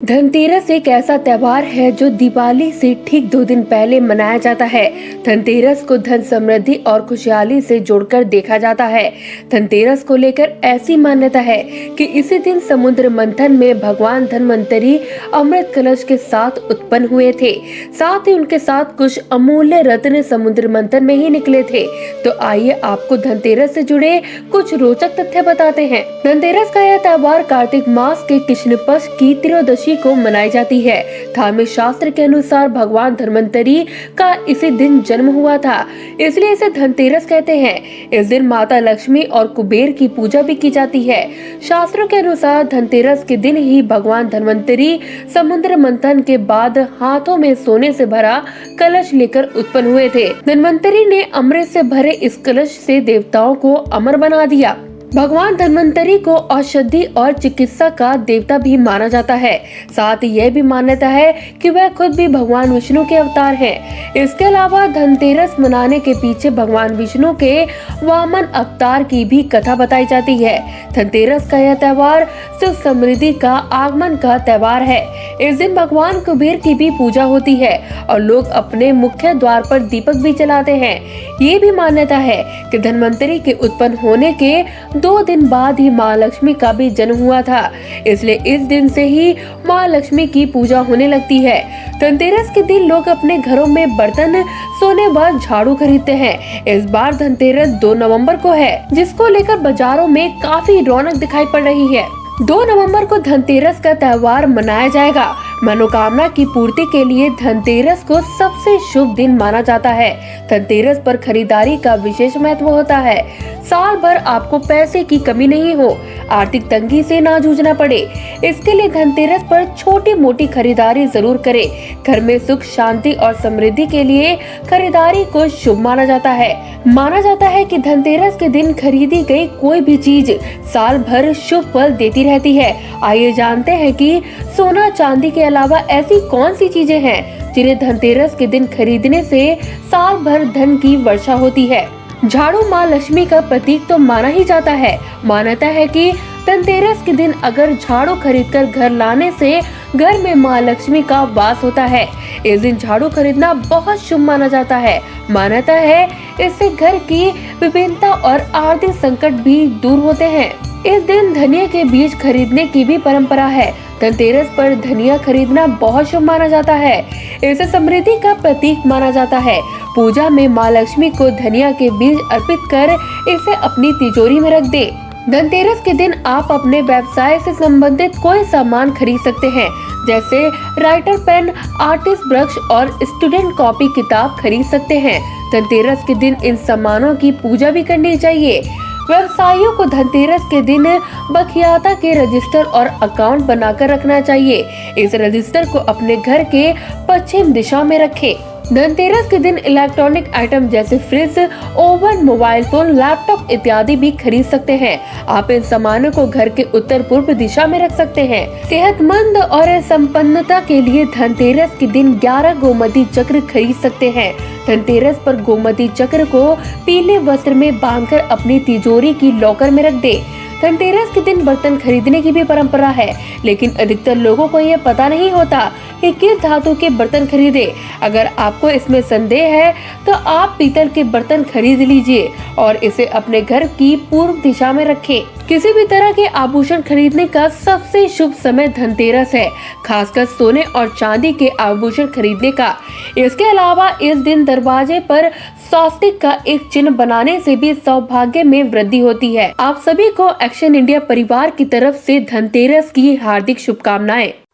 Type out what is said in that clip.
धनतेरस एक ऐसा त्योहार है जो दिवाली से ठीक 2 दिन पहले मनाया जाता है। धनतेरस को धन समृद्धि और खुशहाली से जोड़कर देखा जाता है। धनतेरस को लेकर ऐसी मान्यता है कि इसी दिन समुद्र मंथन में भगवान धन्वंतरी अमृत कलश के साथ उत्पन्न हुए थे। साथ ही उनके साथ कुछ अमूल्य रत्न समुद्र मंथन में ही निकले थे। तो आइए आपको धनतेरस से जुड़े कुछ रोचक तथ्य बताते हैं। धनतेरस का यह त्योहार कार्तिक मास के कृष्ण पक्ष की त्रयोदशी को मनाई जाती है। धार्मिक शास्त्र के अनुसार भगवान धन्वंतरी का इसी दिन जन्म हुआ था, इसलिए इसे धनतेरस कहते हैं। इस दिन माता लक्ष्मी और कुबेर की पूजा भी की जाती है। शास्त्रों के अनुसार धनतेरस के दिन ही भगवान धन्वंतरी समुद्र मंथन के बाद हाथों में सोने से भरा कलश लेकर उत्पन्न हुए थे। धन्वंतरी ने अमृत से भरे इस कलश से देवताओं को अमर बना दिया। भगवान धन्वंतरी को औषधि और चिकित्सा का देवता भी माना जाता है। साथ ही यह भी मान्यता है कि वह खुद भी भगवान विष्णु के अवतार हैं। इसके अलावा धनतेरस मनाने के पीछे भगवान विष्णु के वामन अवतार की भी कथा बताई जाती है। धनतेरस का यह त्योहार सुख समृद्धि का आगमन का त्योहार है। इस दिन भगवान कुबेर की भी पूजा होती है और लोग अपने मुख्य द्वार पर दीपक भी जलाते हैं। ये भी मान्यता है कि धन्वंतरी के उत्पन्न होने के 2 दिन बाद ही माँ लक्ष्मी का भी जन्म हुआ था, इसलिए इस दिन से ही माँ लक्ष्मी की पूजा होने लगती है। धनतेरस के दिन लोग अपने घरों में बर्तन सोने व झाड़ू खरीदते हैं। इस बार धनतेरस 2 नवंबर को है, जिसको लेकर बाजारों में काफी रौनक दिखाई पड़ रही है। 2 नवंबर को धनतेरस का त्योहार मनाया जाएगा। मनोकामना की पूर्ति के लिए धनतेरस को सबसे शुभ दिन माना जाता है। धनतेरस पर खरीदारी का विशेष महत्व होता है। साल भर आपको पैसे की कमी नहीं हो, आर्थिक तंगी से ना जूझना पड़े, इसके लिए धनतेरस पर छोटी मोटी खरीदारी जरूर करें। घर में सुख शांति और समृद्धि के लिए खरीदारी को शुभ माना जाता है। माना जाता है कि धनतेरस के दिन खरीदी गई कोई भी चीज साल भर शुभ फल देती रहती है। आइए जानते हैं कि सोना चांदी के अलावा ऐसी कौन सी चीजें हैं जिन्हें धनतेरस के दिन खरीदने से साल भर धन की वर्षा होती है। झाड़ू माँ लक्ष्मी का प्रतीक तो माना ही जाता है। मान्यता है कि धनतेरस के दिन अगर झाड़ू खरीदकर घर लाने से घर में माँ लक्ष्मी का वास होता है। इस दिन झाड़ू खरीदना बहुत शुभ माना जाता है। मान्यता है इससे घर की विभिन्नता और आर्थिक संकट भी दूर होते हैं। इस दिन धनिया के बीज खरीदने की भी परंपरा है। धनतेरस पर धनिया खरीदना बहुत शुभ माना जाता है। इसे समृद्धि का प्रतीक माना जाता है। पूजा में माँ लक्ष्मी को धनिया के बीज अर्पित कर इसे अपनी तिजोरी में रख दे। धनतेरस के दिन आप अपने व्यवसाय से संबंधित कोई सामान खरीद सकते हैं, जैसे राइटर पेन, आर्टिस्ट ब्रश और स्टूडेंट कॉपी किताब खरीद सकते हैं। धनतेरस के दिन इन सामानों की पूजा भी करनी चाहिए। व्यवसायियों को धनतेरस के दिन बखियाता के रजिस्टर और अकाउंट बनाकर रखना चाहिए। इस रजिस्टर को अपने घर के पश्चिम दिशा में रखें। धनतेरस के दिन इलेक्ट्रॉनिक आइटम जैसे fridge, oven, mobile phone, laptop इत्यादि भी खरीद सकते हैं। आप इन सामानों को घर के उत्तर पूर्व दिशा में रख सकते हैं। सेहतमंद और संपन्नता के लिए धनतेरस के दिन 11 गोमती चक्र खरीद सकते हैं। धनतेरस पर गोमती चक्र को पीले वस्त्र में बांधकर अपनी तिजोरी की लॉकर में रख दे। धनतेरस के दिन बर्तन खरीदने की भी परंपरा है, लेकिन अधिकतर लोगों को यह पता नहीं होता कि किस धातु के बर्तन खरीदे। अगर आपको इसमें संदेह है तो आप पीतल के बर्तन खरीद लीजिए और इसे अपने घर की पूर्व दिशा में रखें। किसी भी तरह के आभूषण खरीदने का सबसे शुभ समय धनतेरस है, खासकर सोने और चांदी के आभूषण खरीदने का। इसके अलावा इस दिन दरवाजे पर स्वास्तिक का एक चिन्ह बनाने से भी सौभाग्य में वृद्धि होती है। आप सभी को एक्शन इंडिया परिवार की तरफ से धनतेरस की हार्दिक शुभकामनाएं।